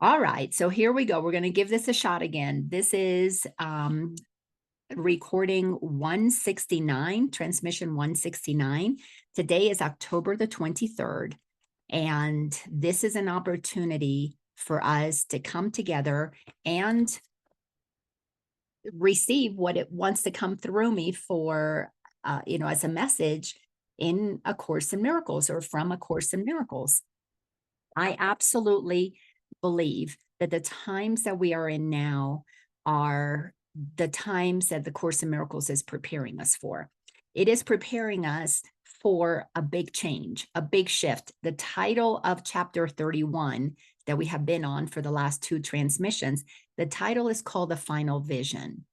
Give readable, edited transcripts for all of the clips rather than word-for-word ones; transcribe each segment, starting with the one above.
All right, so here we go. We're going to give this a shot again. This is recording 169, transmission 169. Today is October the 23rd, and this is an opportunity for us to come together and receive what it wants to come through me for, as a message in A Course in Miracles or from A Course in Miracles. I absolutely believe that the times that we are in now are the times that the Course in Miracles is preparing us for. It is preparing us for a big change, a big shift. The title of chapter 31 that we have been on for the last two transmissions, the title is called The Final Vision.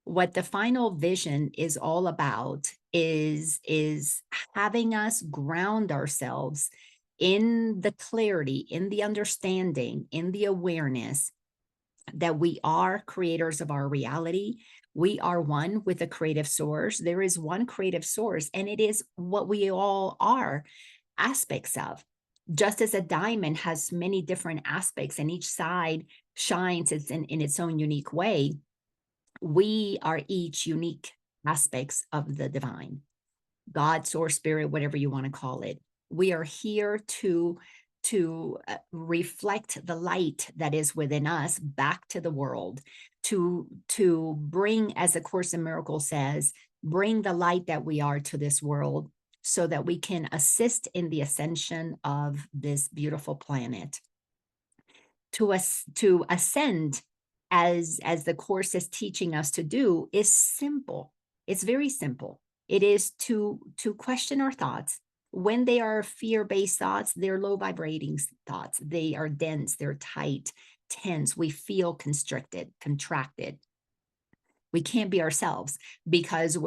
What the final vision is all about is having us ground ourselves in the clarity, in the understanding, in the awareness that we are creators of our reality. We are one with a creative source. There is one creative source, and it is what we all are aspects of. Just as a diamond has many different aspects and each side shines in its own unique way, we are each unique aspects of the divine, God, source, spirit, whatever you want to call it. We are here to reflect the light that is within us back to the world, to bring, as A Course in Miracles says, bring the light that we are to this world so that we can assist in the ascension of this beautiful planet. To ascend, as the Course is teaching us to do, is simple. It's very simple. It is to question our thoughts. When they are fear-based thoughts, they're low vibrating thoughts. They are dense, they're tight, tense. We feel constricted, contracted. We can't be ourselves because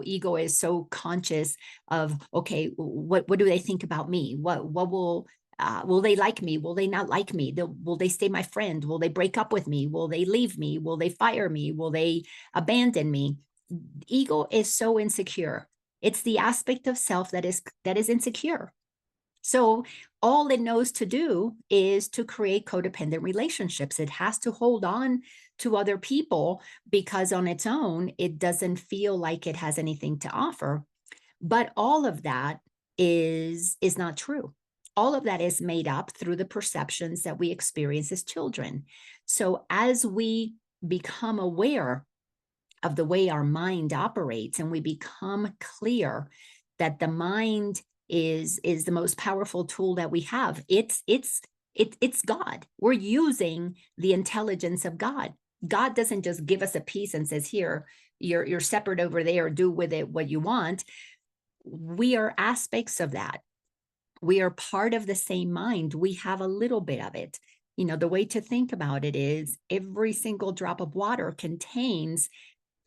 ego is so conscious of, okay, what do they think about me? What will they like me? Will they not like me? Will they stay my friend? Will they break up with me? Will they leave me? Will they fire me? Will they abandon me? Ego is so insecure. It's the aspect of self that is insecure. So all it knows to do is to create codependent relationships. It has to hold on to other people because on its own, it doesn't feel like it has anything to offer. But all of that is not true. All of that is made up through the perceptions that we experience as children. So as we become aware of the way our mind operates and we become clear that the mind is the most powerful tool that we have, it's God. We're using the intelligence of God. God doesn't just give us a piece and says, here, you're separate over there, do with it what you want. We are aspects of that. We are part of the same mind. We have a little bit of it. The way to think about it is every single drop of water contains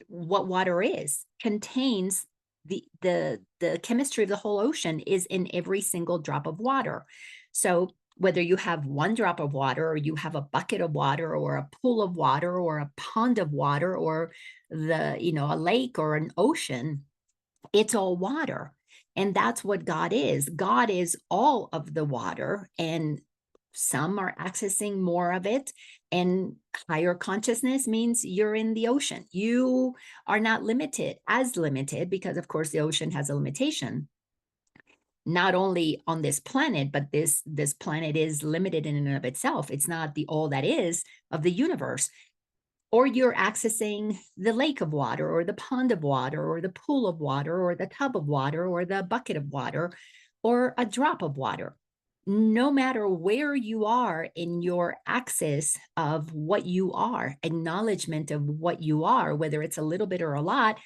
what water is, contains the chemistry of the whole ocean is in every single drop of water. So whether you have one drop of water or you have a bucket of water or a pool of water or a pond of water or a lake or an ocean, it's all water. And that's what God is. God is all of the water, and some are accessing more of it. And higher consciousness means you're in the ocean. You are not limited because, of course, the ocean has a limitation. Not only on this planet, but this planet is limited in and of itself. It's not the all that is of the universe. Or you're accessing the lake of water or the pond of water or the pool of water or the tub of water or the bucket of water or a drop of water. No matter where you are in your access of what you are, acknowledgement of what you are, whether it's a little bit or a lot,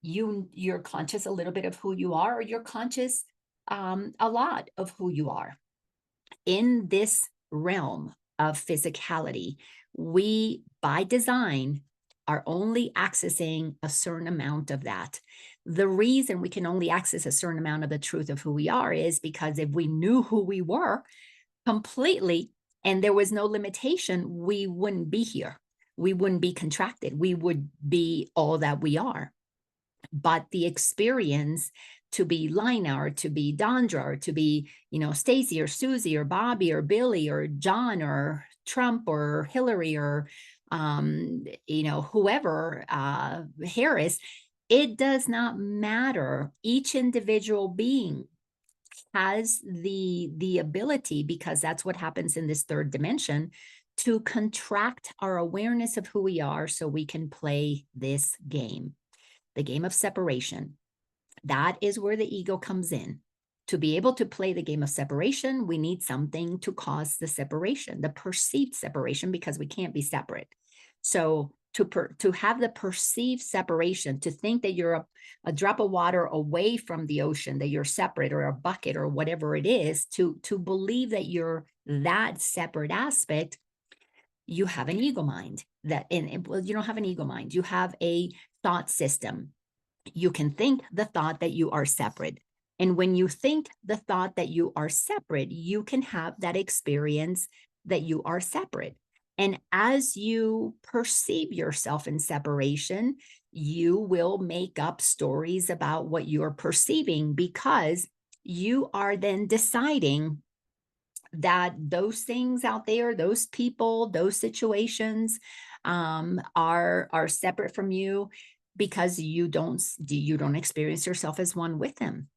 you're conscious a little bit of who you are, or you're conscious a lot of who you are. In this realm of physicality, we, by design, are only accessing a certain amount of that. The reason we can only access a certain amount of the truth of who we are is because if we knew who we were completely and there was no limitation, we wouldn't be here. We wouldn't be contracted. We would be all that we are. But the experience to be Laina or to be Dondra or to be, Stacy or Susie or Bobby or Billy or John or Trump or Hillary or, whoever, Harris. It does not matter. Each individual being has the ability, because that's what happens in this third dimension, to contract our awareness of who we are so we can play this game, the game of separation. That is where the ego comes in. To be able to play the game of separation, we need something to cause the separation, the perceived separation, because we can't be separate. So to have the perceived separation, to think that you're a drop of water away from the ocean, that you're separate, or a bucket or whatever it is, to believe that you're that separate aspect, you have an ego mind. Well, you don't have an ego mind. You have a thought system. You can think the thought that you are separate. And when you think the thought that you are separate, you can have that experience that you are separate. And as you perceive yourself in separation, you will make up stories about what you're perceiving, because you are then deciding that those things out there, those people, those situations, are separate from you, because you don't experience yourself as one with them.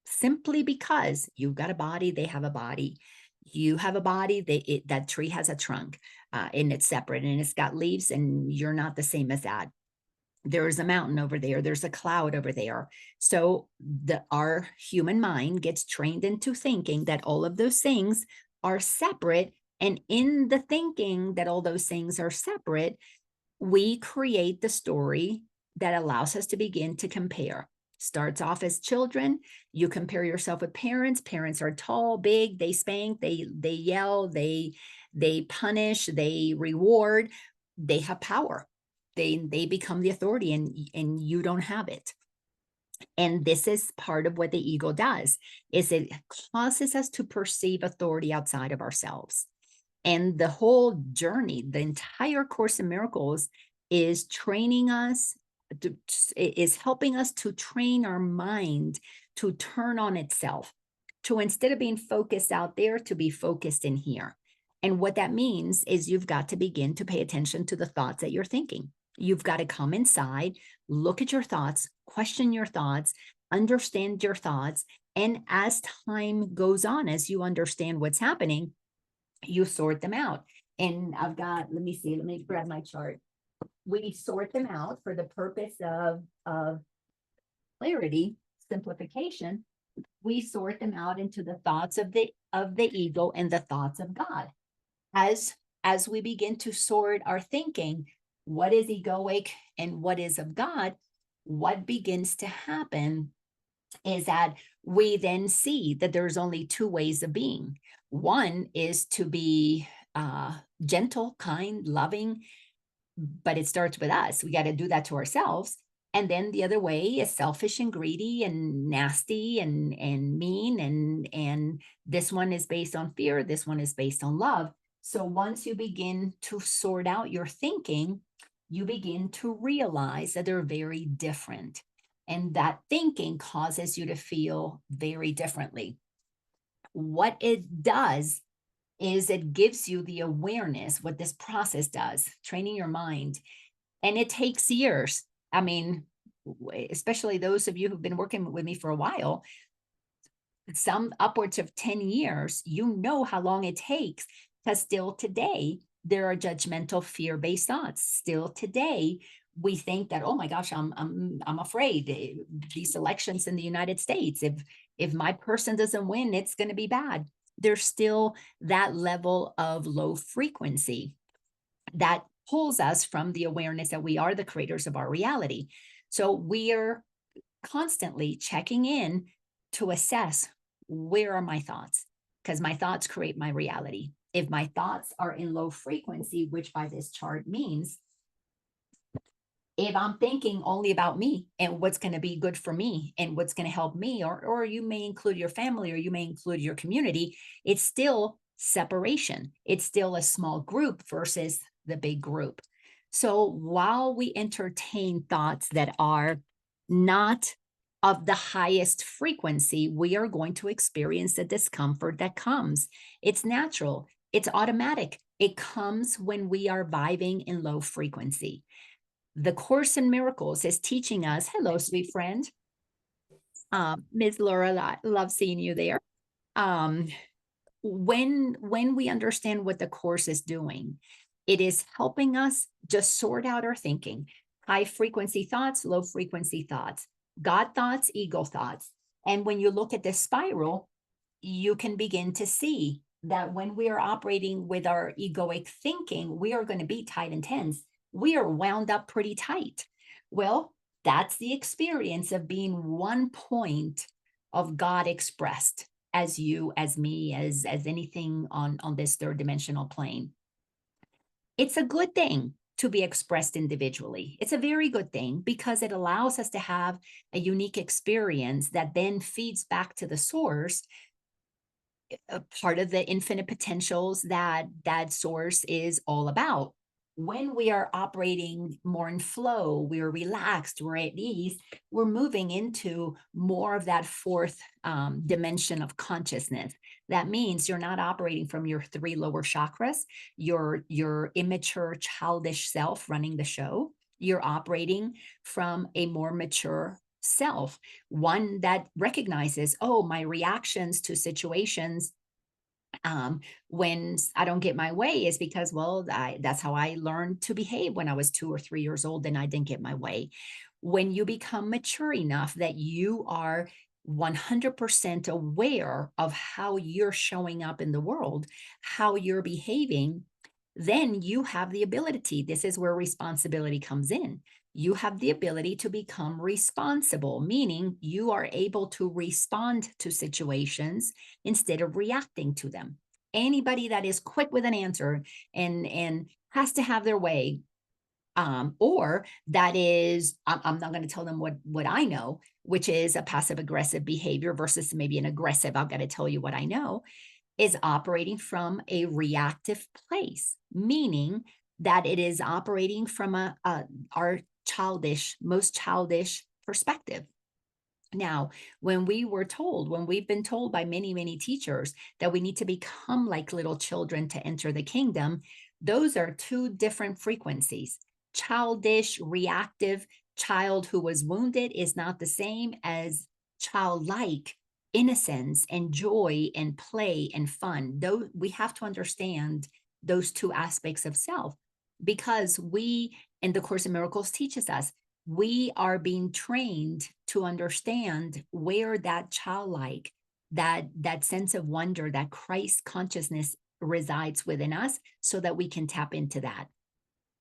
Simply because you've got a body, they have a body. You have a body, that tree has a trunk, and it's separate, and it's got leaves, and you're not the same as that. There's a mountain over there, there's a cloud over there. So our human mind gets trained into thinking that all of those things are separate. And in the thinking that all those things are separate, we create the story that allows us to begin to compare. Starts off as children, you compare yourself with parents. Parents are tall, big, they spank, they yell, they punish, they reward, they have power. They become the authority, and you don't have it. And this is part of what the ego does, is it causes us to perceive authority outside of ourselves. And the whole journey, the entire Course in Miracles, is training us, is helping us to train our mind to turn on itself, to, instead of being focused out there, to be focused in here. And what that means is you've got to begin to pay attention to the thoughts that you're thinking. You've got to come inside, look at your thoughts, question your thoughts, understand your thoughts. And as time goes on, as you understand what's happening, you sort them out. And I've got, let me grab my chart. We sort them out for the purpose of clarity, simplification. We sort them out into the thoughts of the ego and the thoughts of God. As we begin to sort our thinking, what is egoic and what is of God, what begins to happen is that we then see that there's only two ways of being. One is to be gentle, kind, loving, but it starts with us. We got to do that to ourselves. And then the other way is selfish and greedy and nasty and mean. And this one is based on fear. This one is based on love. So once you begin to sort out your thinking, you begin to realize that they're very different. And that thinking causes you to feel very differently. What it does is it gives you the awareness, what this process does, training your mind. And it takes years. I mean, especially those of you who've been working with me for a while, some upwards of 10 years, you know how long it takes, because still today, there are judgmental, fear-based thoughts. Still today, we think that, oh my gosh, I'm afraid. These elections in the United States, if my person doesn't win, it's going to be bad. There's still that level of low frequency that pulls us from the awareness that we are the creators of our reality. So we're constantly checking in to assess, where are my thoughts? Because my thoughts create my reality. If my thoughts are in low frequency, which by this chart means, if I'm thinking only about me and what's going to be good for me and what's going to help me, or you may include your family, or you may include your community, it's still separation. It's still a small group versus the big group. So while we entertain thoughts that are not of the highest frequency, we are going to experience the discomfort that comes. It's natural, it's automatic. It comes when we are vibing in low frequency. The Course in Miracles is teaching us, hello, sweet friend. Ms. Laura, love seeing you there. Um, when we understand what the Course is doing, it is helping us just sort out our thinking. High frequency thoughts, low frequency thoughts, God thoughts, ego thoughts. And when you look at this spiral, you can begin to see that when we are operating with our egoic thinking, we are going to be tight and tense. We are wound up pretty tight. Well, that's the experience of being one point of God expressed as you, as me, as anything on this third dimensional plane. It's a good thing to be expressed individually. It's a very good thing because it allows us to have a unique experience that then feeds back to the source, a part of the infinite potentials that that source is all about. When we are operating more in flow, we're relaxed, we're at ease, we're moving into more of that fourth dimension of consciousness. That means you're not operating from your three lower chakras, your immature, childish self running the show. You're operating from a more mature self, one that recognizes, oh, my reactions to situations when I don't get my way is because, well, that's how I learned to behave when I was 2 or 3 years old and I didn't get my way. When you become mature enough that you are 100% aware of how you're showing up in the world, how you're behaving, then you have the ability. This is where responsibility comes in. You have the ability to become responsible, meaning you are able to respond to situations instead of reacting to them. Anybody that is quick with an answer and has to have their way, or that is, I'm not going to tell them what I know, which is a passive aggressive behavior versus maybe an aggressive, I've got to tell you what I know, is operating from a reactive place, meaning that it is operating from our most childish perspective. Now, when we've been told by many, many teachers that we need to become like little children to enter the kingdom, those are two different frequencies. Childish, reactive, child who was wounded is not the same as childlike innocence and joy and play and fun. Though we have to understand those two aspects of self because we, and the Course in Miracles teaches us, we are being trained to understand where that childlike, that sense of wonder, that Christ consciousness resides within us so that we can tap into that.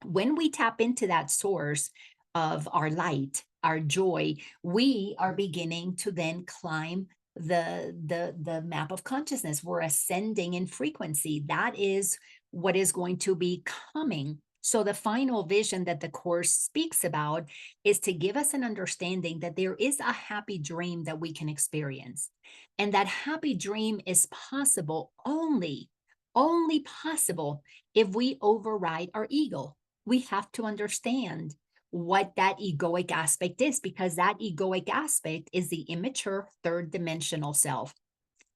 When we tap into that source of our light, our joy, we are beginning to then climb the map of consciousness. We're ascending in frequency. That is what is going to be coming. So the final vision that the Course speaks about is to give us an understanding that there is a happy dream that we can experience. And that happy dream is possible only possible if we override our ego. We have to understand what that egoic aspect is, because that egoic aspect is the immature third dimensional self.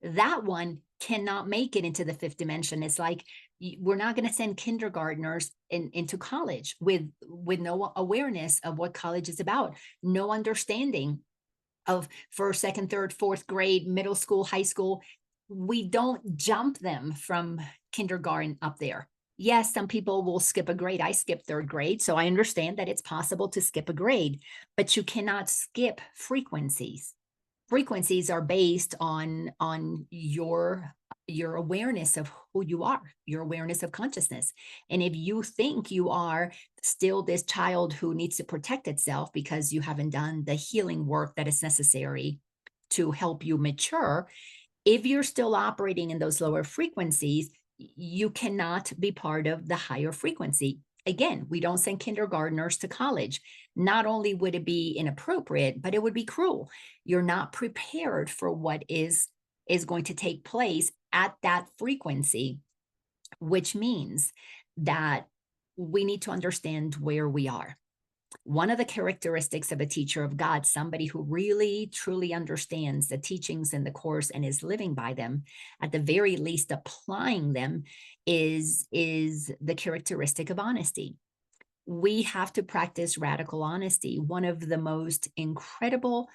That one cannot make it into the fifth dimension. It's like we're not going to send kindergartners into college with no awareness of what college is about, no understanding of first, second, third, fourth grade, middle school, high school. We don't jump them from kindergarten up there. Yes, some people will skip a grade. I skipped third grade, so I understand that it's possible to skip a grade, but you cannot skip frequencies. Frequencies are based on your awareness of who you are, your awareness of consciousness. And if you think you are still this child who needs to protect itself because you haven't done the healing work that is necessary to help you mature, if you're still operating in those lower frequencies, you cannot be part of the higher frequency. Again, we don't send kindergartners to college. Not only would it be inappropriate, but it would be cruel. You're not prepared for what is going to take place at that frequency, which means that we need to understand where we are. One of the characteristics of a teacher of God, somebody who really truly understands the teachings in the course and is living by them, at the very least applying them, is the characteristic of honesty. We have to practice radical honesty. One of the most incredible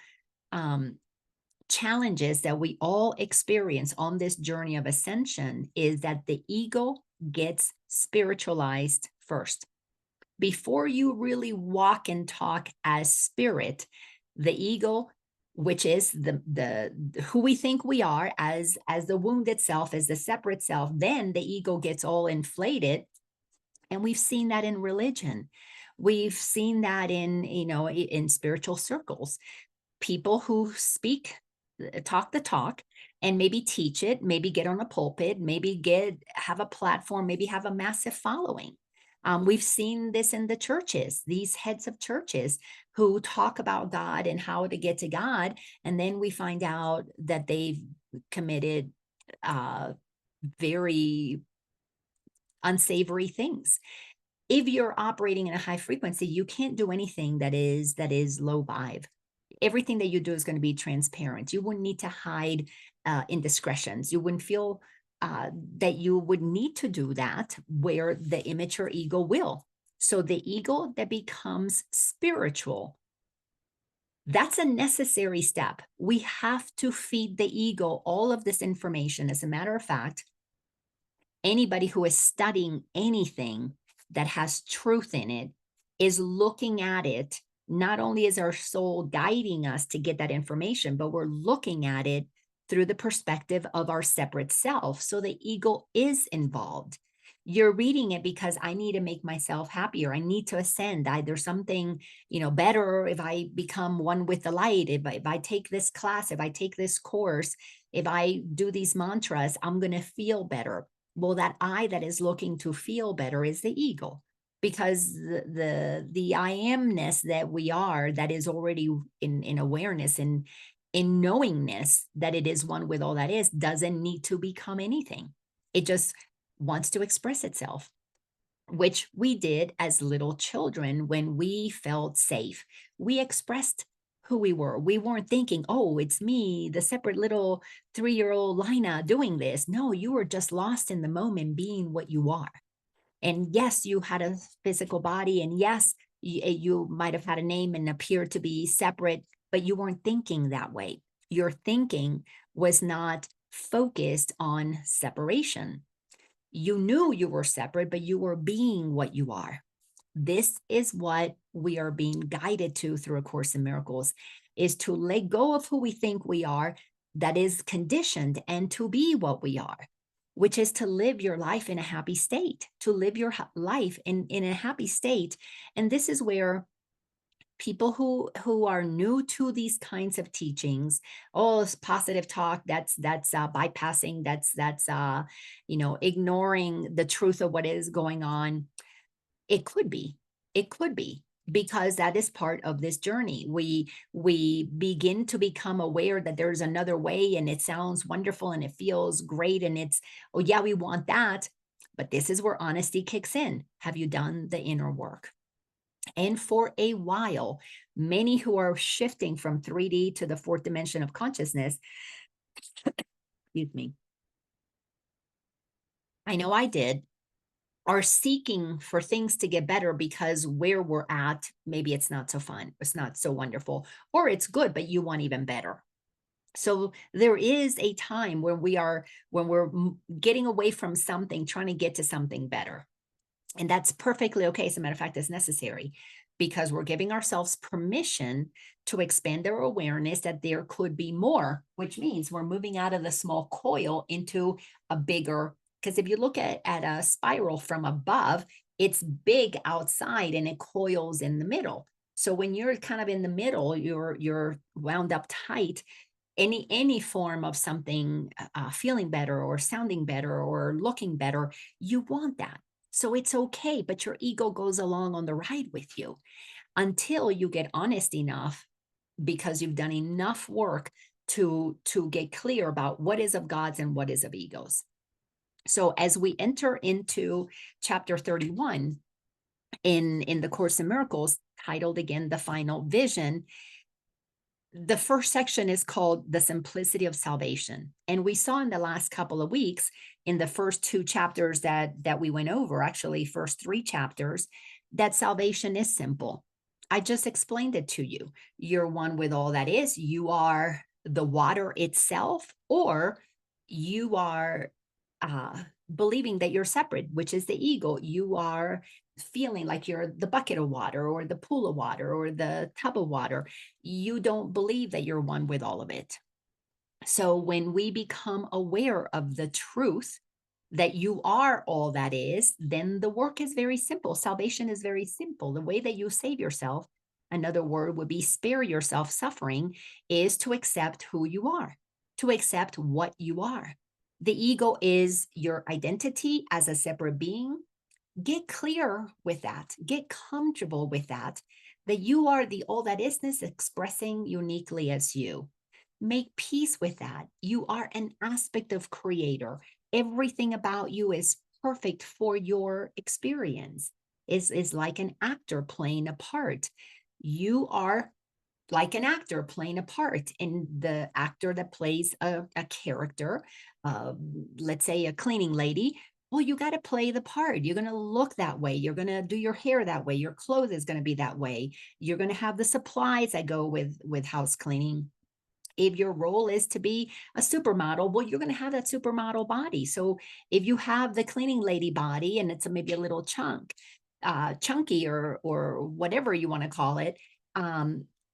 challenges that we all experience on this journey of ascension is that the ego gets spiritualized first. Before you really walk and talk as spirit, the ego, which is the who we think we are as the wounded self, as the separate self, then the ego gets all inflated. And we've seen that in religion. We've seen that in spiritual circles. People who talk the talk and maybe teach it, maybe get on a pulpit, maybe have a platform, maybe have a massive following. We've seen this in the churches, these heads of churches who talk about God and how to get to God. And then we find out that they've committed very unsavory things. If you're operating in a high frequency, you can't do anything that is low vibe. Everything that you do is going to be transparent. You wouldn't need to hide indiscretions. You wouldn't feel that you would need to do that where the immature ego will. So the ego that becomes spiritual, that's a necessary step. We have to feed the ego all of this information. As a matter of fact, anybody who is studying anything that has truth in it is looking at it. Not only is our soul guiding us to get that information, but we're looking at it through the perspective of our separate self. So the ego is involved. You're reading it because I need to make myself happier. I need to ascend. There's something, better if I become one with the light. If I take this class, if I take this course, if I do these mantras, I'm going to feel better. Well, that I that is looking to feel better is the ego, because the I amness that we are, that is already in awareness and in knowingness that it is one with all that is, doesn't need to become anything. It just wants to express itself, which we did as little children when we felt safe. We expressed who we were. We weren't thinking, oh, it's me, the separate little 3-year-old Laina doing this. No, you were just lost in the moment being what you are. And yes, you had a physical body, and yes, you might have had a name and appeared to be separate, but you weren't thinking that way. Your thinking was not focused on separation. You knew you were separate, but you were being what you are. This is what we are being guided to through A Course in Miracles, is to let go of who we think we are, that is conditioned, and to be what we are, which is to live your life in a happy state, to live your life in a happy state. And this is where people who are new to these kinds of teachings, it's positive talk, that's bypassing, that's ignoring the truth of what is going on. It could be because that is part of this journey. We begin to become aware that there's another way, and it sounds wonderful and it feels great, and it's, oh yeah, we want that. But this is where honesty kicks in. Have you done the inner work? And for a while, many who are shifting from 3D to the fourth dimension of consciousness, excuse me, I know I did, are seeking for things to get better because where we're at, maybe it's not so fun, it's not so wonderful, or it's good, but you want even better. So there is a time when we're getting away from something, trying to get to something better. And that's perfectly okay. As a matter of fact, it's necessary, because we're giving ourselves permission to expand our awareness that there could be more, which means we're moving out of the small coil into a bigger, because if you look at a spiral from above, it's big outside and it coils in the middle. So when you're kind of in the middle, you're wound up tight. Any form of something feeling better or sounding better or looking better, you want that. So it's okay, but your ego goes along on the ride with you until you get honest enough, because you've done enough work to get clear about what is of God's and what is of egos. So as we enter into chapter 31, in the Course in Miracles, titled again, The Final Vision. The first section is called The Simplicity of Salvation. And we saw in the last couple of weeks, in the first two chapters that we went over, actually first three chapters, that salvation is simple. I just explained it to you. You're one with all that is. You are the water itself, or you are uh, believing that you're separate, which is the ego. You are feeling like you're the bucket of water or the pool of water or the tub of water. You don't believe that you're one with all of it. So when we become aware of the truth that you are all that is, then the work is very simple. Salvation is very simple. The way that you save yourself, another word would be spare yourself suffering, is to accept who you are, to accept what you are. The ego is your identity as a separate being. Get clear with that, get comfortable with that, that you are the all that isness expressing uniquely as you. Make peace with that. You are an aspect of creator. Everything about you is perfect for your experience. Is like an actor playing a part. You are like an actor playing a part, and the actor that plays a character, let's say a cleaning lady, well, you got to play the part. You're going to look that way. You're going to do your hair that way. Your clothes is going to be that way. You're going to have the supplies that go with house cleaning. If your role is to be a supermodel, well, you're going to have that supermodel body. So if you have the cleaning lady body and it's maybe a little chunky or whatever you want to call it,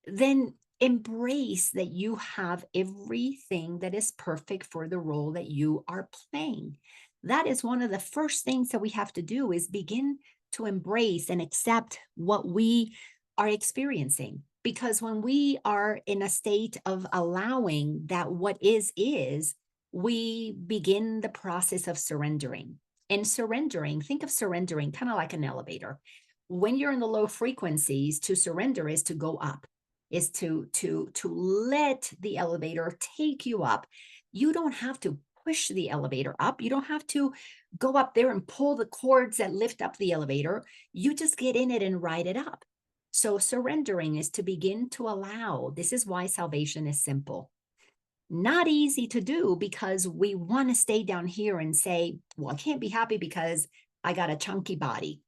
then embrace that you have everything that is perfect for the role that you are playing. That is one of the first things that we have to do, is begin to embrace and accept what we are experiencing. Because when we are in a state of allowing that what is, we begin the process of surrendering. And surrendering, think of surrendering kind of like an elevator. When you're in the low frequencies, to surrender is to go up, is to let the elevator take you up. You don't have to push the elevator up. You don't have to go up there and pull the cords that lift up the elevator. You just get in it and ride it up. So surrendering is to begin to allow. This is why salvation is simple. Not easy to do, because we want to stay down here and say, well, I can't be happy because I got a chunky body.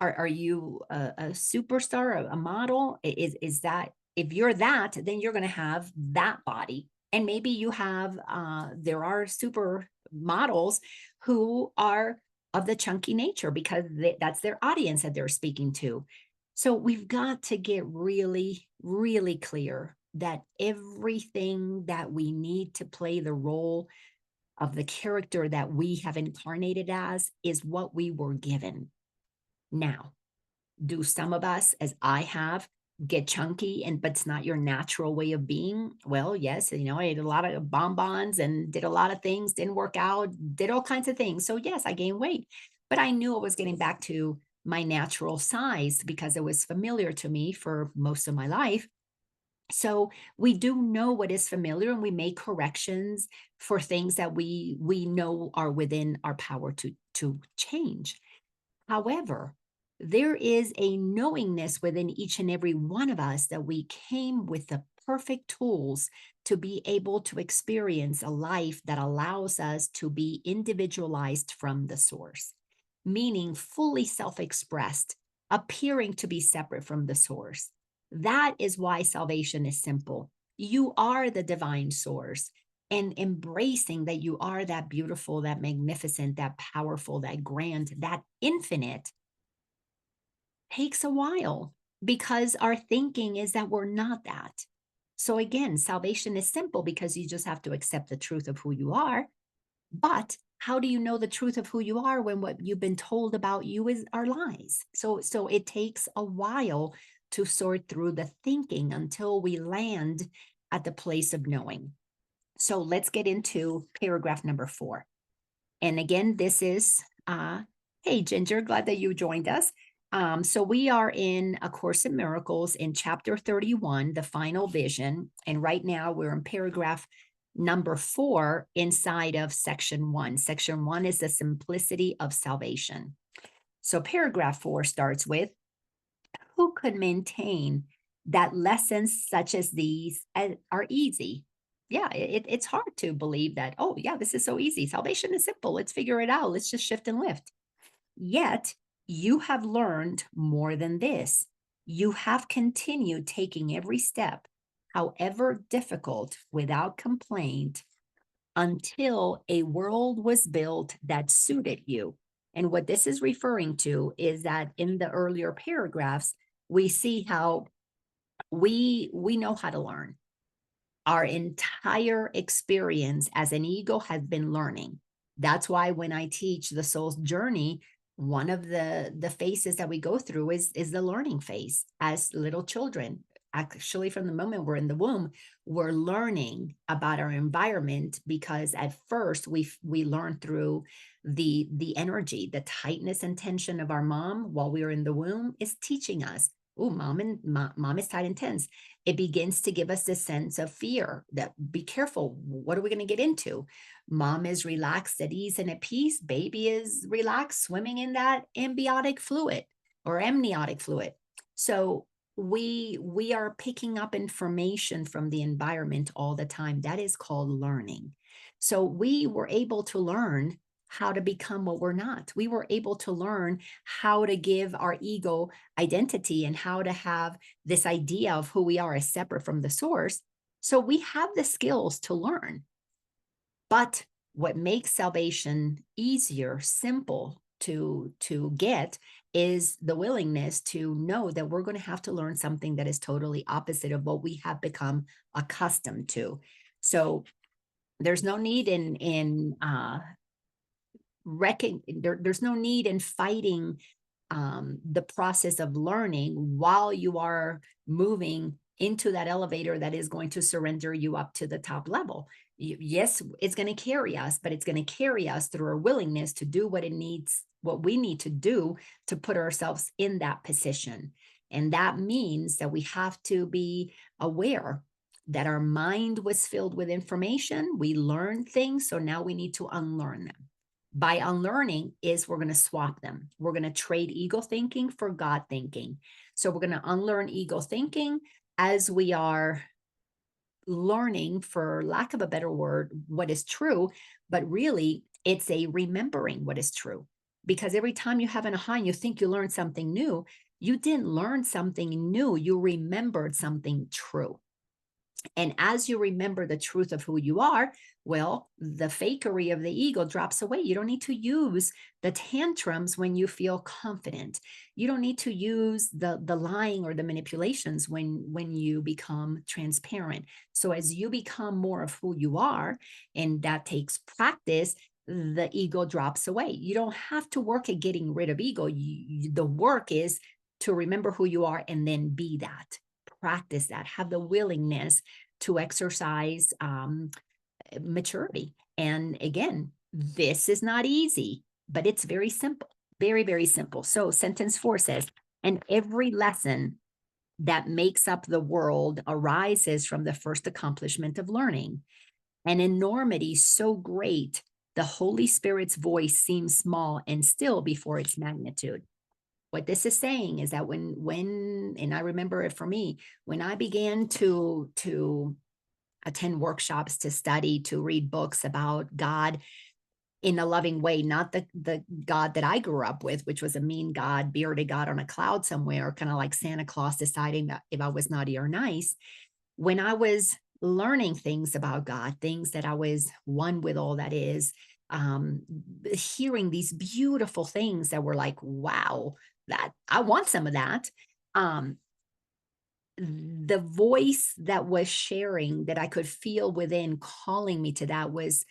Are you a superstar, a model? Is that, if you're that, then you're going to have that body. And maybe you have, there are super models who are of the chunky nature because that's their audience that they're speaking to. So we've got to get really, really clear that everything that we need to play the role of the character that we have incarnated as is what we were given. Now, do some of us, as I have, get chunky, but it's not your natural way of being? Well, yes, I ate a lot of bonbons and did a lot of things, didn't work out, did all kinds of things. So yes, I gained weight, but I knew I was getting back to my natural size because it was familiar to me for most of my life. So we do know what is familiar, and we make corrections for things that we know are within our power to change. However, there is a knowingness within each and every one of us that we came with the perfect tools to be able to experience a life that allows us to be individualized from the source, meaning fully self-expressed, appearing to be separate from the source. That is why salvation is simple. You are the divine source, and embracing that you are that beautiful, that magnificent, that powerful, that grand, that infinite takes a while, because our thinking is that we're not that. So again, salvation is simple because you just have to accept the truth of who you are. But how do you know the truth of who you are when what you've been told about you are lies? So it takes a while to sort through the thinking until we land at the place of knowing. So let's get into paragraph number 4. And again, this is, hey, Ginger, glad that you joined us. So we are in A Course in Miracles in chapter 31, The Final Vision. And right now we're in paragraph number 4 inside of section 1. Section 1 is the simplicity of salvation. So paragraph 4 starts with, who could maintain that lessons such as these are easy? Yeah, it's hard to believe that, oh, yeah, this is so easy. Salvation is simple. Let's figure it out. Let's just shift and lift. Yet, you have learned more than this. You have continued taking every step, however difficult, without complaint, until a world was built that suited you. And what this is referring to is that in the earlier paragraphs, we see how we know how to learn. Our entire experience as an ego has been learning. That's why when I teach the soul's journey, one of the phases that we go through is the learning phase as little children. Actually, from the moment we're in the womb, we're learning about our environment, because at first we learn through the energy, the tightness and tension of our mom while we were in the womb is teaching us. Oh, mom is tight and tense. It begins to give us this sense of fear that, be careful, what are we going to get into? Mom is relaxed, at ease, and at peace. Baby is relaxed, swimming in that amniotic fluid or amniotic fluid. So we are picking up information from the environment all the time. That is called learning. So we were able to learn how to become what we're not. We were able to learn how to give our ego identity and how to have this idea of who we are as separate from the source. So we have the skills to learn. But what makes salvation easier, simple to get, is the willingness to know that we're going to have to learn something that is totally opposite of what we have become accustomed to. So there's no need in there's no need in fighting the process of learning while you are moving into that elevator that is going to surrender you up to the top level. Yes, it's going to carry us, but it's going to carry us through our willingness to do what we need to do to put ourselves in that position. And that means that we have to be aware that our mind was filled with information. We learned things, so now we need to unlearn them. By unlearning is we're going to swap them. We're going to trade ego thinking for God thinking. So we're going to unlearn ego thinking as we are learning, for lack of a better word, what is true, but really it's a remembering what is true. Because every time you have an aha and you think you learned something new, you didn't learn something new, you remembered something true. And as you remember the truth of who you are, well, the fakery of the ego drops away. You don't need to use the tantrums when you feel confident. You don't need to use the lying or the manipulations when you become transparent. So as you become more of who you are, and that takes practice, the ego drops away. You don't have to work at getting rid of ego. The work is to remember who you are and then be that. Practice that, have the willingness to exercise maturity. And again, this is not easy, but it's very simple, very, very simple. So sentence 4 says, and every lesson that makes up the world arises from the first accomplishment of learning. An enormity so great, the Holy Spirit's voice seems small and still before its magnitude. What this is saying is that when and I remember it for me, when I began to attend workshops, to study, to read books about God in a loving way, not the God that I grew up with, which was a mean God, bearded God on a cloud somewhere, kind of like Santa Claus deciding that if I was naughty or nice. When I was learning things about God, things that I was one with all that is, hearing these beautiful things that were like, wow, that I want some of that. The voice that was sharing, that I could feel within calling me to that, was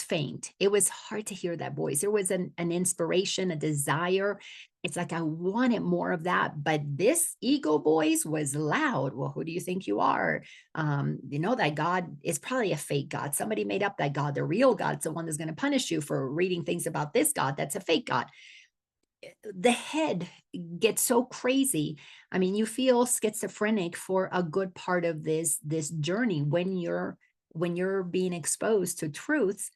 faint. It was hard to hear that voice. There was an inspiration, a desire. It's like I wanted more of that, but this ego voice was loud. Well, who do you think you are? You know that God is probably a fake God. Somebody made up that God. The real God's the one that's going to punish you for reading things about this God. That's a fake God. The head gets so crazy. I mean, you feel schizophrenic for a good part of this journey when you're being exposed to truths,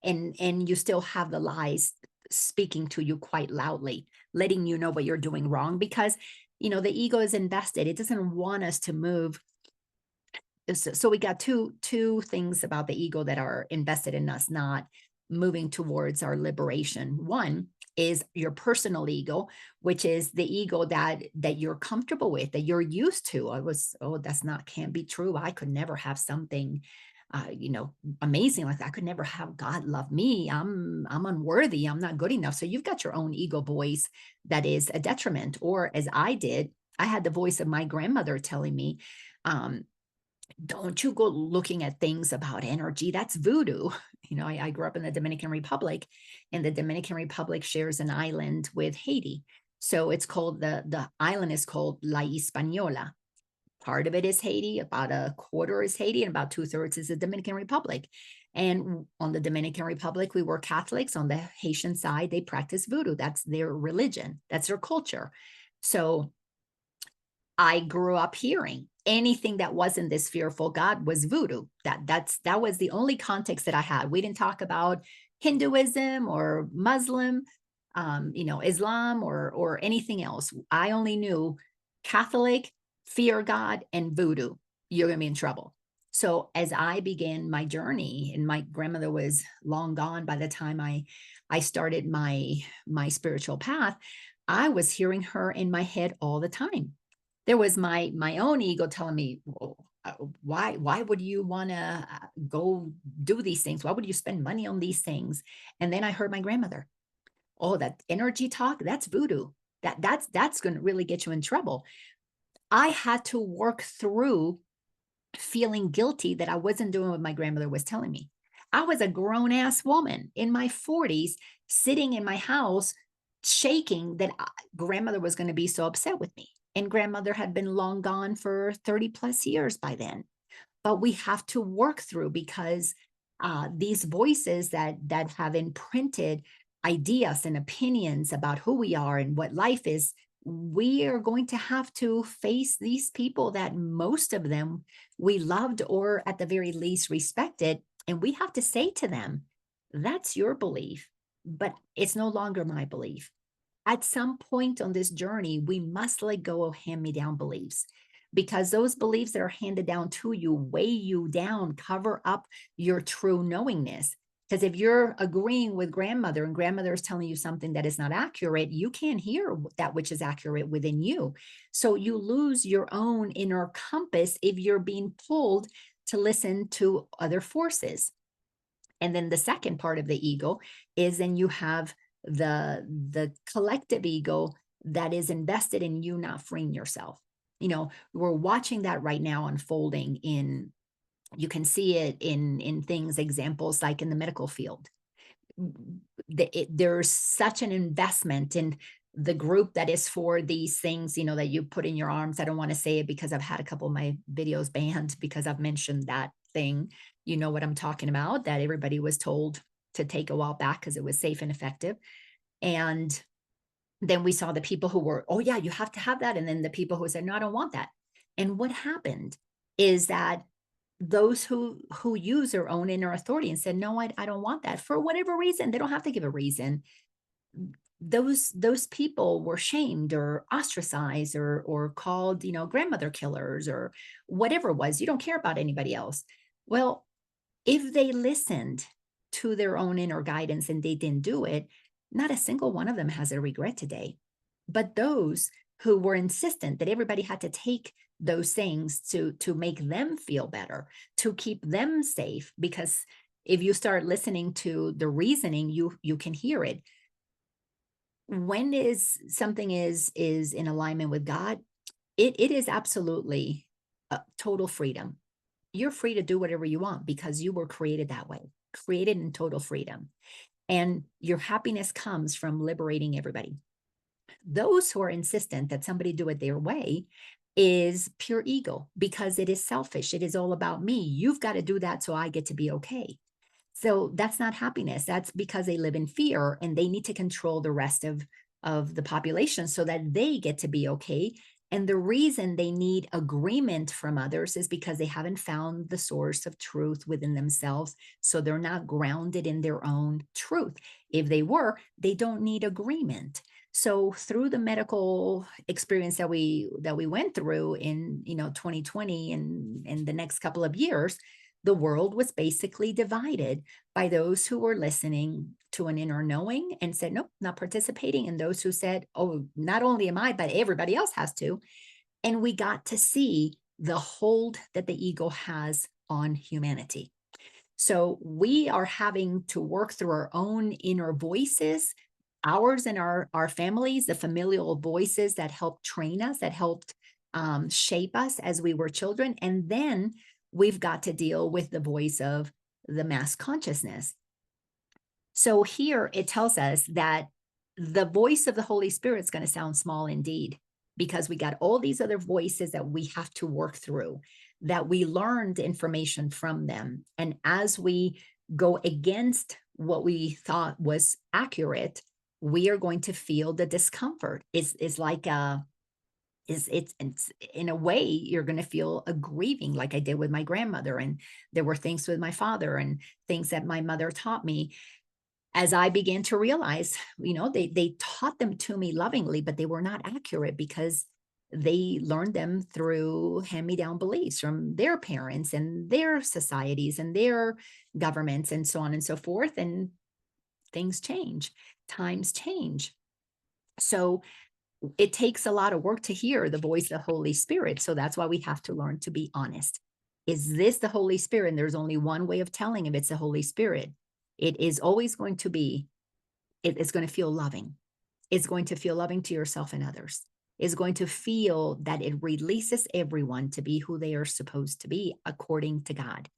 and you still have the lies speaking to you quite loudly, letting you know what you're doing wrong, because the ego is invested. It doesn't want us to move. So we got two things about the ego that are invested in us not moving towards our liberation. One is your personal ego, which is the ego that you're comfortable with, that you're used to. That's not, can't be true. I could never have something amazing like that. I could never have God love me. I'm unworthy. I'm not good enough. So you've got your own ego voice that is a detriment. Or as I did, I had the voice of my grandmother telling me, don't you go looking at things about energy. That's voodoo. I grew up in the Dominican Republic, and the Dominican Republic shares an island with Haiti. So it's called, the island is called La Hispaniola. Part of it is Haiti, about a quarter is Haiti, and about 2/3 is the Dominican Republic. And on the Dominican Republic, we were Catholics. On the Haitian side, they practice voodoo. That's their religion. That's their culture. So I grew up hearing anything that wasn't this fearful God was voodoo. That was the only context that I had. We didn't talk about Hinduism or Muslim, Islam or anything else. I only knew Catholic, fear God, and voodoo. You're gonna be in trouble. So as I began my journey, and my grandmother was long gone by the time I started my spiritual path, I was hearing her in my head all the time. There was my own ego telling me, well, why would you want to go do these things? Why would you spend money on these things? And then I heard my grandmother, oh, that energy talk, that's voodoo. That's going to really get you in trouble. I had to work through feeling guilty that I wasn't doing what my grandmother was telling me. I was a grown ass woman in my 40s, sitting in my house, shaking that grandmother was going to be so upset with me. And grandmother had been long gone for 30 plus years by then. But we have to work through, because these voices that have imprinted ideas and opinions about who we are and what life is, we are going to have to face these people that most of them we loved, or at the very least respected. And we have to say to them, that's your belief, but it's no longer my belief. At some point on this journey, we must let go of hand-me-down beliefs, because those beliefs that are handed down to you weigh you down, cover up your true knowingness. Because if you're agreeing with grandmother and grandmother is telling you something that is not accurate, you can't hear that which is accurate within you. So you lose your own inner compass if you're being pulled to listen to other forces. And then the second part of the ego is, then you have the collective ego that is invested in you not freeing yourself. We're watching that right now unfolding you can see it in things, examples like in the medical field. There's such an investment in the group that is for these things, that you put in your arms. I don't want to say it because I've had a couple of my videos banned because I've mentioned that thing. You know what I'm talking about, that everybody was told to take a while back because it was safe and effective. And then we saw the people who were, oh yeah, you have to have that. And then the people who said, no, I don't want that. And what happened is that those who use their own inner authority and said, no, I don't want that, for whatever reason, they don't have to give a reason. Those people were shamed or ostracized or called, grandmother killers or whatever it was. You don't care about anybody else. Well, if they listened to their own inner guidance and they didn't do it, not a single one of them has a regret today. But those who were insistent that everybody had to take those things to make them feel better, to keep them safe, because if you start listening to the reasoning, you can hear it. When something is in alignment with God, it is absolutely total freedom. You're free to do whatever you want because you were created that way, created in total freedom. And your happiness comes from liberating everybody. Those who are insistent that somebody do it their way is pure ego, because it is selfish. It is all about me. You've got to do that so I get to be okay. So that's not happiness. That's because they live in fear and they need to control the rest of the population so that they get to be okay. And the reason they need agreement from others is because they haven't found the source of truth within themselves. So they're not grounded in their own truth. If they were, they don't need agreement. So through the medical experience that we went through in 2020 and the next couple of years, the world was basically divided by those who were listening to an inner knowing and said, nope, not participating. And those who said, oh, not only am I, but everybody else has to. And we got to see the hold that the ego has on humanity. So we are having to work through our own inner voices, ours and our families, the familial voices that helped train us, that helped shape us as we were children. And then we've got to deal with the voice of the mass consciousness. So here it tells us that the voice of the Holy Spirit is going to sound small indeed, because we got all these other voices that we have to work through, that we learned information from them. And as we go against what we thought was accurate, we are going to feel the discomfort. It's like it's in a way you're going to feel a grieving, like I did with my grandmother, and there were things with my father and things that my mother taught me. As I began to realize, they taught them to me lovingly, but they were not accurate because they learned them through hand-me-down beliefs from their parents and their societies and their governments and so on and so forth. And things change, times change. So it takes a lot of work to hear the voice of the Holy Spirit. So that's why we have to learn to be honest. Is this the Holy Spirit? And there's only one way of telling if it's the Holy Spirit. It is always going to be, it's going to feel loving. It's going to feel loving to yourself and others. It's going to feel that it releases everyone to be who they are supposed to be according to God.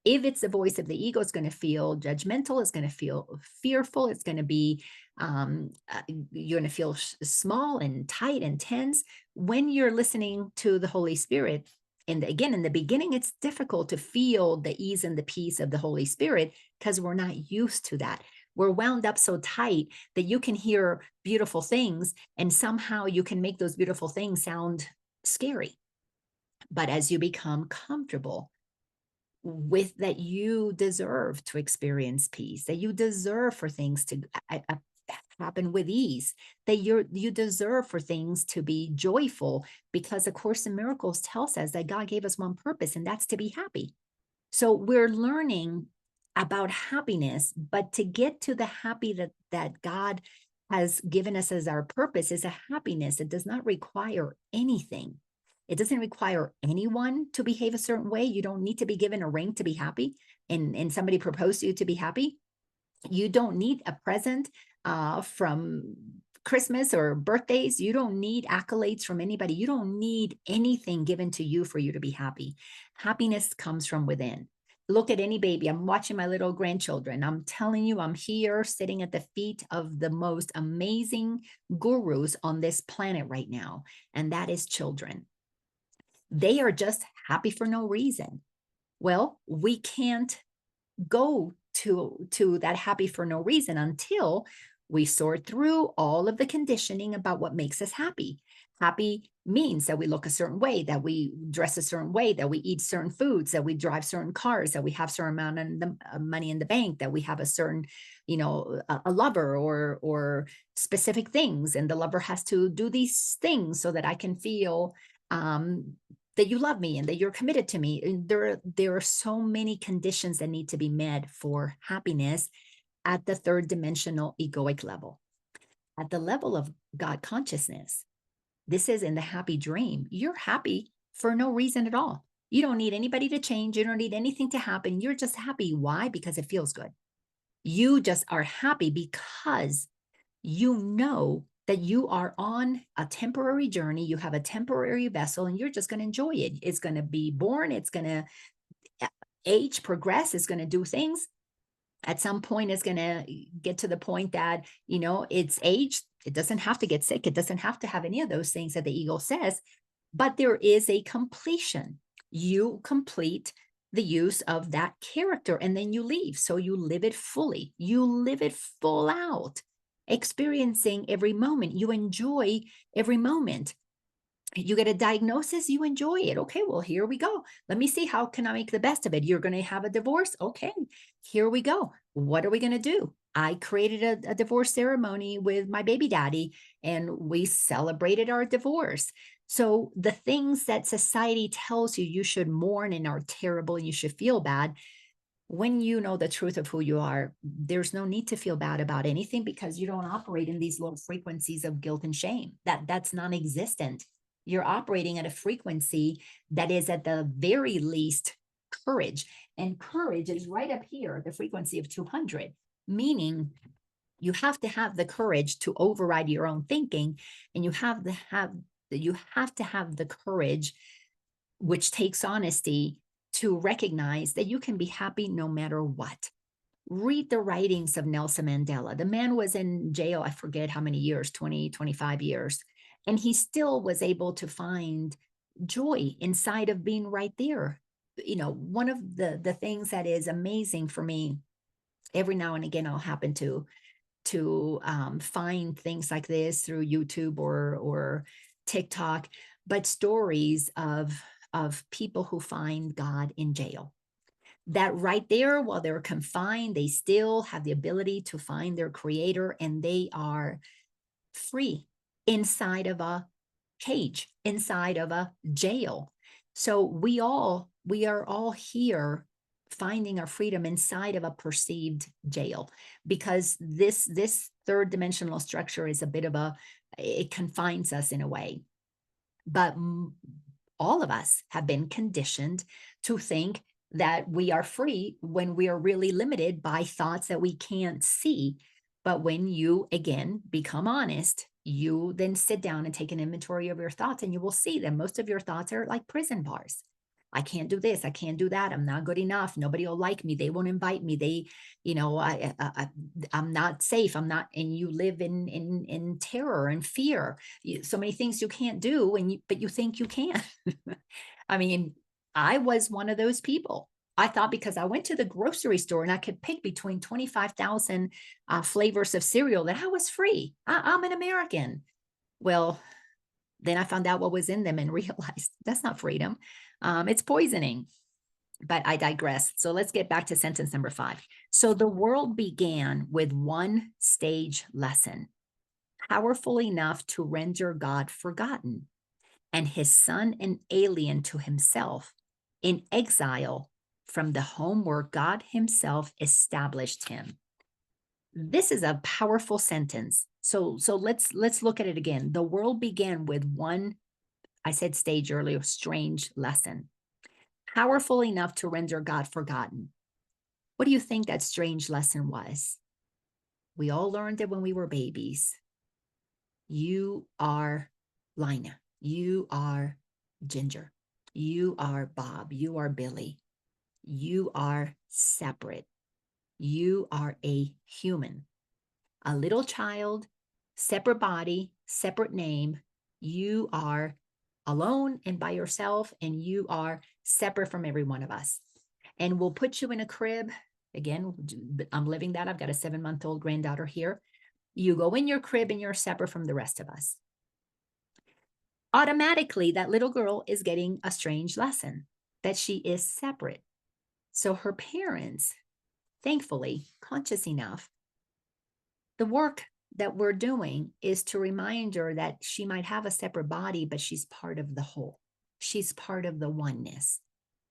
If it's the voice of the ego, it's going to feel judgmental. It's going to feel fearful. It's going to be, you're going to feel small and tight and tense. When you're listening to the Holy Spirit, and again, in the beginning, it's difficult to feel the ease and the peace of the Holy Spirit because we're not used to that. We're wound up so tight that you can hear beautiful things and somehow you can make those beautiful things sound scary. But as you become comfortable with that, you deserve to experience peace, that you deserve for things to happen with ease, that you deserve for things to be joyful, because A Course in Miracles tells us that God gave us one purpose, and that's to be happy. So we're learning about happiness, but to get to the happy that God has given us as our purpose is a happiness that does not require anything. It doesn't require anyone to behave a certain way. You don't need to be given a ring to be happy, and somebody proposed to you to be happy. You don't need a present from Christmas or birthdays. You don't need accolades from anybody. You don't need anything given to you for you to be happy. Happiness comes from within. Look at any baby. I'm watching my little grandchildren. I'm telling you, I'm here sitting at the feet of the most amazing gurus on this planet right now, and that is children. They are just happy for no reason. Well, we can't go to that happy for no reason until we sort through all of the conditioning about what makes us happy. Happy means that we look a certain way, that we dress a certain way, that we eat certain foods, that we drive certain cars, that we have certain amount of money in the bank, that we have a certain, a lover or specific things. And the lover has to do these things so that I can feel that you love me and that you're committed to me. And there are so many conditions that need to be met for happiness at the third dimensional egoic level. At the level of God consciousness, this is in the happy dream. You're happy for no reason at all. You don't need anybody to change. You don't need anything to happen. You're just happy. Why? Because it feels good. You just are happy because you know that you are on a temporary journey. You have a temporary vessel and you're just going to enjoy it. It's going to be born. It's going to age, progress. It's going to do things. At some point, it's going to get to the point that, it's aged. It doesn't have to get sick. It doesn't have to have any of those things that the ego says, but there is a completion. You complete the use of that character and then you leave. So you live it fully. You live it full out, experiencing every moment. You enjoy every moment. You get a diagnosis, you enjoy it. Okay, well, here we go. Let me see, how can I make the best of it? You're going to have a divorce. Okay, here we go. What are we going to do? I created a divorce ceremony with my baby daddy, and we celebrated our divorce. So the things that society tells you you should mourn and are terrible and you should feel bad, when you know the truth of who you are, there's no need to feel bad about anything, because you don't operate in these low frequencies of guilt and shame. That's non-existent. You're operating at a frequency that is at the very least courage. And courage is right up here, the frequency of 200, meaning you have to have the courage to override your own thinking, and you have to have the courage, which takes honesty, to recognize that you can be happy no matter what. Read the writings of Nelson Mandela. The man was in jail, I forget how many years, 20, 25 years, and he still was able to find joy inside of being right there. One of the things that is amazing for me, every now and again I'll happen to find things like this through YouTube or TikTok, but stories of people who find God in jail. That right there, while they're confined, they still have the ability to find their creator, and they are free inside of a cage, inside of a jail. So we are all here finding our freedom inside of a perceived jail, because this third dimensional structure is a bit of it confines us in a way. But all of us have been conditioned to think that we are free when we are really limited by thoughts that we can't see. But when you, again, become honest, you then sit down and take an inventory of your thoughts, and you will see that most of your thoughts are like prison bars. I can't do this. I can't do that. I'm not good enough. Nobody will like me. They won't invite me. I'm not safe. I'm not. And you live in terror and fear. So many things you can't do, but you think you can. I mean, I was one of those people. I thought because I went to the grocery store and I could pick between 25,000 flavors of cereal that I was free. I'm an American. Well, then I found out what was in them and realized that's not freedom. It's poisoning. But I digress. So let's get back to sentence number 5. So the world began with one stage lesson, powerful enough to render God forgotten, and his son an alien to himself, in exile from the home where God himself established him. This is a powerful sentence. So let's look at it again. The world began with one, I said stage earlier, strange lesson, powerful enough to render God forgotten. What do you think that strange lesson was? We all learned it when we were babies. You are Laina. You are Ginger. You are Bob. You are Billy. You are separate. You are a human, a little child, separate body, separate name. You are alone and by yourself, and you are separate from every one of us. And we'll put you in a crib. Again, I'm living that. I've got a 7-month-old granddaughter here. You go in your crib and you're separate from the rest of us. Automatically, that little girl is getting a strange lesson that she is separate. So her parents, thankfully, conscious enough, the work that we're doing is to remind her that she might have a separate body, but she's part of the whole. She's part of the oneness.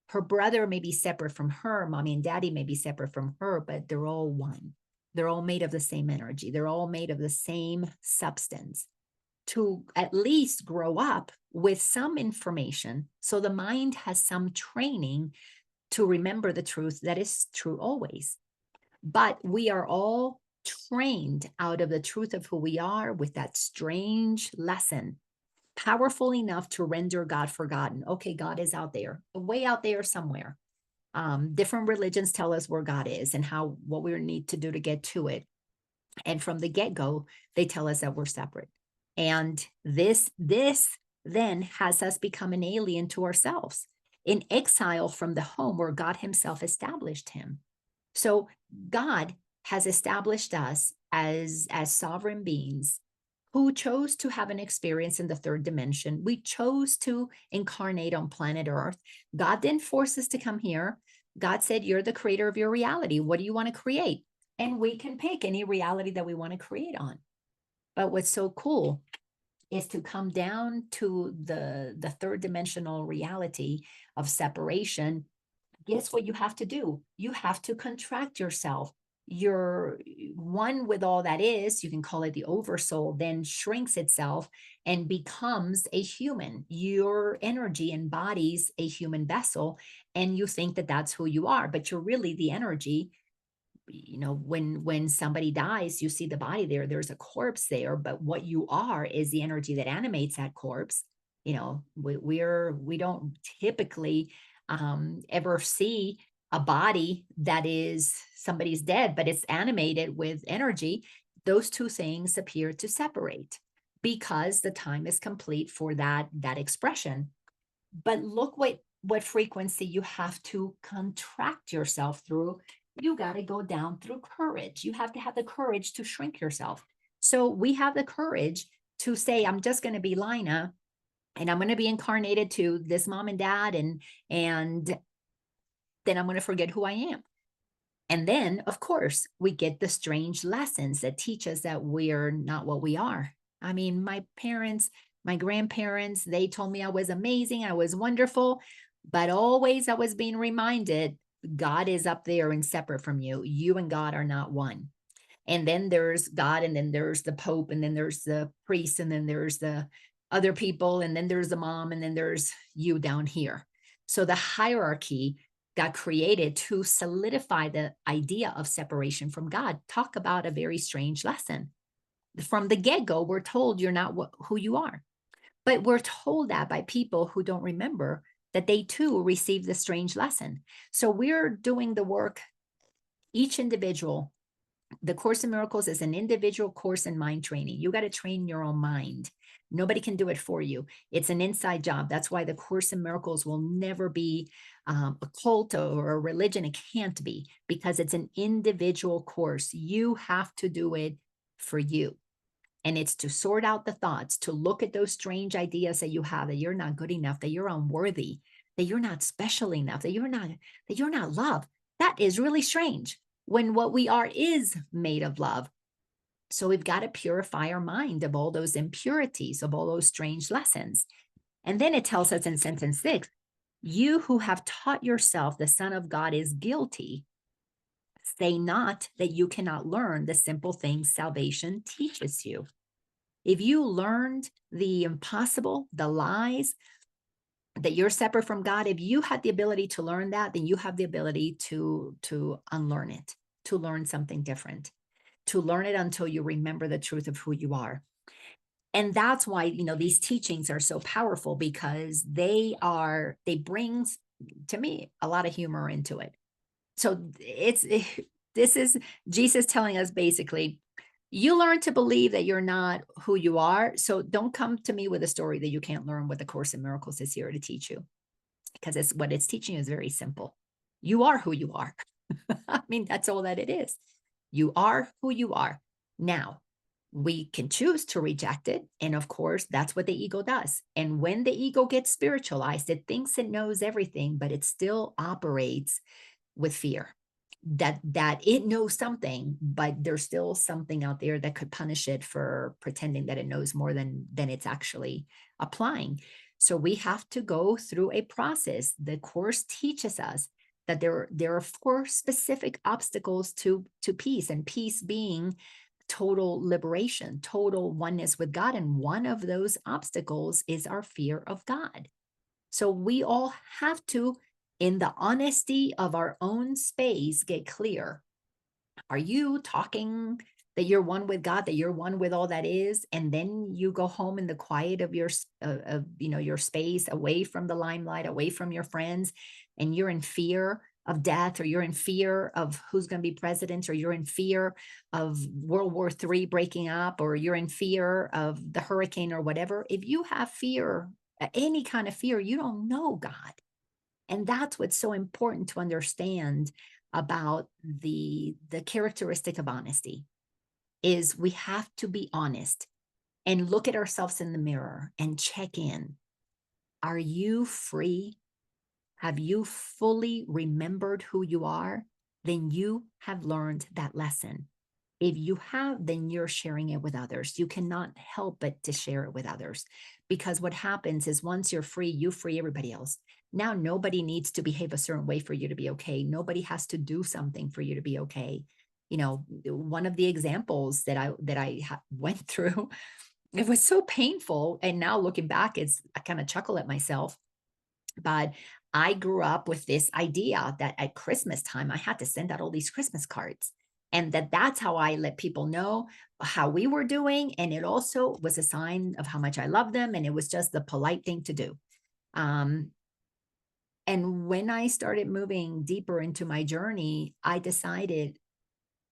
Her brother may be separate from her. Mommy and daddy may be separate from her, but they're all one. They're all made of the same energy. They're all made of the same substance. To at least grow up with some information, so the mind has some training to remember the truth that is true always. But we are all trained out of the truth of who we are with that strange lesson, powerful enough to render God forgotten. Okay, God is out there, way out there somewhere. Different religions tell us where God is and what we need to do to get to it. And from the get-go, they tell us that we're separate. And this then has us become an alien to ourselves, in exile from the home where God himself established him. So God has established us as sovereign beings who chose to have an experience in the third dimension. We chose to incarnate on planet Earth. God didn't force us to come here. God said, you're the creator of your reality. What do you want to create? And we can pick any reality that we want to create on. But what's so cool is to come down to the third dimensional reality of separation. Guess what you have to do? You have to contract yourself. You're one with all that is, you can call it the oversoul, then shrinks itself and becomes a human. Your energy embodies a human vessel, and you think that that's who you are, but you're really the energy. When somebody dies, you see the body there, there's a corpse there, but what you are is the energy that animates that corpse. We don't typically ever see a body that is somebody's dead, but it's animated with energy. Those two things appear to separate because the time is complete for that expression. But look what frequency you have to contract yourself through. You got to go down through courage. You have to have the courage to shrink yourself. So we have the courage to say, I'm just going to be Laina, and I'm going to be incarnated to this mom and dad, and then I'm going to forget who I am. And then, of course, we get the strange lessons that teach us that we're not what we are. I mean, my parents, my grandparents, they told me I was amazing, I was wonderful, but always I was being reminded God is up there and separate from you. You and God are not one. And then there's God, and then there's the Pope, and then there's the priest, and then there's the other people, and then there's the mom, and then there's you down here. So the hierarchy got created to solidify the idea of separation from God. Talk about a very strange lesson. From the get-go, we're told you're not who you are. But we're told that by people who don't remember that they too received the strange lesson. So we're doing the work, each individual. The Course in Miracles is an individual course in mind training. You got to train your own mind. Nobody can do it for you. It's an inside job. That's why the Course in Miracles will never be a cult or a religion. It can't be, because it's an individual course. You have to do it for you. And it's to sort out the thoughts, to look at those strange ideas that you have, that you're not good enough, that you're unworthy, that you're not special enough, that you're not love. That is really strange, when what we are is made of love. So we've got to purify our mind of all those impurities, of all those strange lessons. And then it tells us in sentence 6, you who have taught yourself the Son of God is guilty, say not that you cannot learn the simple things salvation teaches you. If you learned the impossible, the lies, that you're separate from God, if you had the ability to learn that, then you have the ability to unlearn it, to learn something different, to learn it until you remember the truth of who you are. And that's why, these teachings are so powerful, because they bring, to me, a lot of humor into it. So this is Jesus telling us basically, you learn to believe that you're not who you are. So don't come to me with a story that you can't learn what the Course in Miracles is here to teach you, because what it's teaching you is very simple. You are who you are. I mean, that's all that it is. You are who you are. Now, we can choose to reject it. And of course, that's what the ego does. And when the ego gets spiritualized, it thinks it knows everything, but it still operates with fear that it knows something, but there's still something out there that could punish it for pretending that it knows more than it's actually applying. So we have to go through a process. The Course teaches us that there are 4 specific obstacles to peace, and peace being total liberation, total oneness with God. And one of those obstacles is our fear of God. So we all have to, in the honesty of our own space, get clear. Are you talking that you're one with God, that you're one with all that is, and then you go home in the quiet of your your space, away from the limelight, away from your friends, and you're in fear of death, or you're in fear of who's going to be president, or you're in fear of World War III breaking up, or you're in fear of the hurricane or whatever? If you have fear, any kind of fear, you don't know God. And that's what's so important to understand about the characteristic of honesty, is we have to be honest. and look at ourselves in the mirror and check in. Are you free? Have you fully remembered who you are? Then you have learned that lesson. If you have, then you're sharing it with others. You cannot help but to share it with others, because what happens is once you're free, you free everybody else. Now nobody needs to behave a certain way for you to be okay. Nobody has to do something for you to be okay. You know, one of the examples that I went through, it was so painful. And now looking back, I kind of chuckle at myself. But I grew up with this idea that at Christmas time, I had to send out all these Christmas cards, and that's how I let people know how we were doing. And it also was a sign of how much I love them. And it was just the polite thing to do. Um, and when I started moving deeper into my journey, I decided,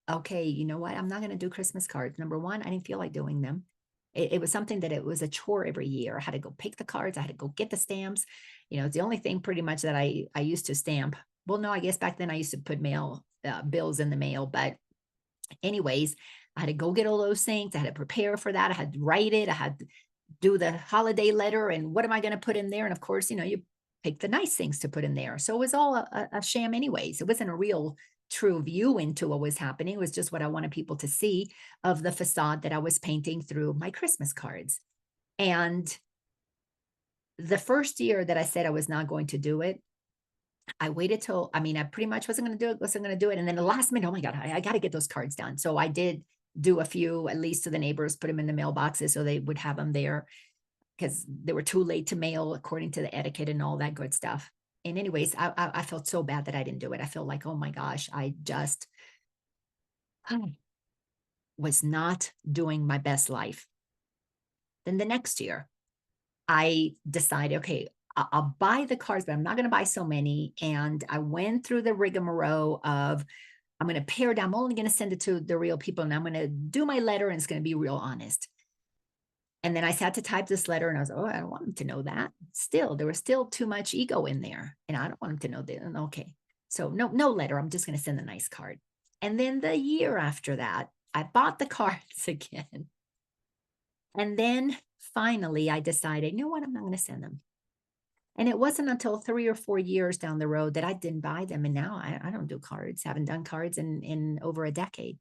okay, you know what? I'm not going to do Christmas cards. Number one, I didn't feel like doing them. It was something that it was a chore every year. I had to go pick the cards. I had to go get the stamps. You know, it's the only thing pretty much that I used to stamp. Well, no, I guess back then I used to put mail bills in the mail. But anyways, I had to go get all those things. I had to prepare for that. I had to write it. I had to do the holiday letter. And what am I going to put in there? And of course, you know, you pick the nice things to put in there. So it was all a sham anyways. It wasn't a real true view into what was happening. It was just what I wanted people to see of the facade that I was painting through my Christmas cards. And the first year that I said I was not going to do it, I waited till, I mean, I pretty much wasn't going to do it. And then the last minute, oh my God, I got to get those cards done. So I did do a few, at least to the neighbors, put them in the mailboxes so they would have them there, because they were too late to mail according to the etiquette and all that good stuff. And anyways, I felt so bad that I didn't do it. I felt like, oh my gosh, I just was not doing my best life. Then the next year, I decided, okay, I'll buy the cards, but I'm not going to buy so many. And I went through the rigmarole of, I'm going to pare down. I'm only going to send it to the real people, and I'm going to do my letter, and it's going to be real honest. And then I sat to type this letter, and I was, oh, I don't want them to know that. Still, there was still too much ego in there, and I don't want them to know that. Okay, so no letter. I'm just going to send a nice card. And then the year after that, I bought the cards again. And then finally, I decided, you know what? I'm not going to send them. And it wasn't until 3 or 4 years down the road that I didn't buy them. And now I don't do cards. Haven't done cards in over a decade.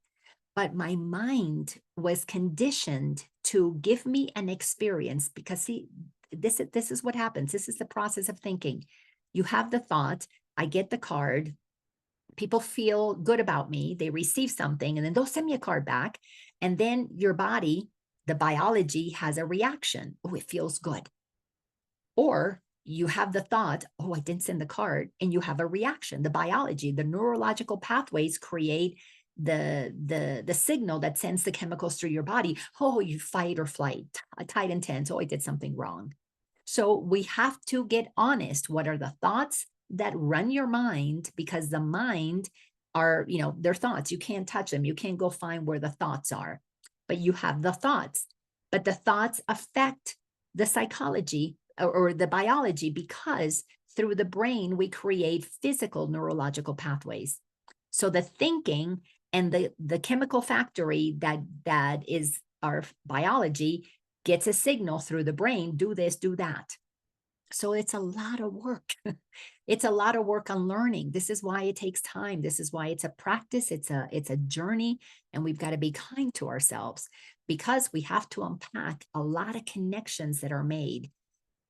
But my mind was conditioned to give me an experience, because see, this is what happens. This is the process of thinking. You have the thought, I get the card, people feel good about me, they receive something, and then they'll send me a card back. And then your body, the biology, has a reaction. Oh, it feels good. Or you have the thought, oh, I didn't send the card, and you have a reaction. The biology, the neurological pathways create the signal that sends the chemicals through your body. Oh, you fight or flight, tight and tense. Oh, I did something wrong. So we have to get honest. What are the thoughts that run your mind? Because the mind are, you know, they're thoughts. You can't touch them. You can't go find where the thoughts are, but you have the thoughts. But the thoughts affect the psychology or the biology, because through the brain, we create physical neurological pathways. So the thinking and the chemical factory that is our biology gets a signal through the brain, do this, do that. So it's a lot of work. It's a lot of work on learning. This is why it takes time. This is why it's a practice. It's a journey, and we've got to be kind to ourselves, because we have to unpack a lot of connections that are made.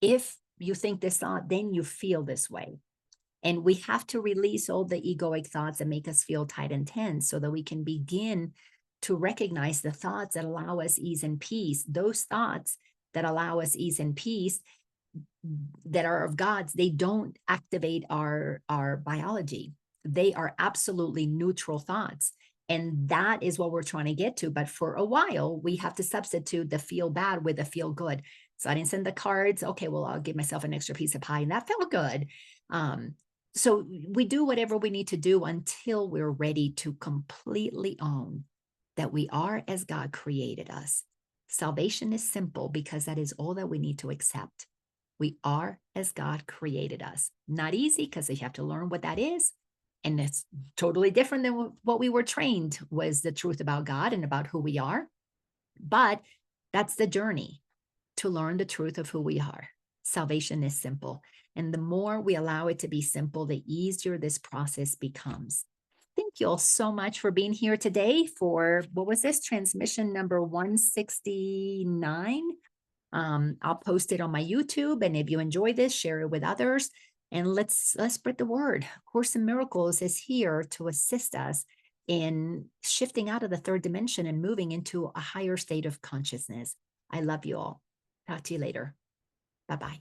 If you think this thought, then you feel this way. And we have to release all the egoic thoughts that make us feel tight and tense, so that we can begin to recognize the thoughts that allow us ease and peace. Those thoughts that allow us ease and peace, that are of God's, they don't activate our biology. They are absolutely neutral thoughts. And that is what we're trying to get to. But for a while, we have to substitute the feel bad with the feel good. So I didn't send the cards. Okay, well, I'll give myself an extra piece of pie, and that felt good. So we do whatever we need to do until we're ready to completely own that we are as God created us. Salvation is simple, because that is all that we need to accept. We are as God created us. Not easy, because you have to learn what that is. And it's totally different than what we were trained was the truth about God and about who we are. But That's the journey to learn the truth of who we are. Salvation is simple. And the more we allow it to be simple, the easier this process becomes. Thank you all so much for being here today for, what was this, transmission number 169? I'll post it on my YouTube. And if you enjoy this, share it with others. And let's spread the word. Course in Miracles is here to assist us in shifting out of the third dimension and moving into a higher state of consciousness. I love you all. Talk to you later. Bye-bye.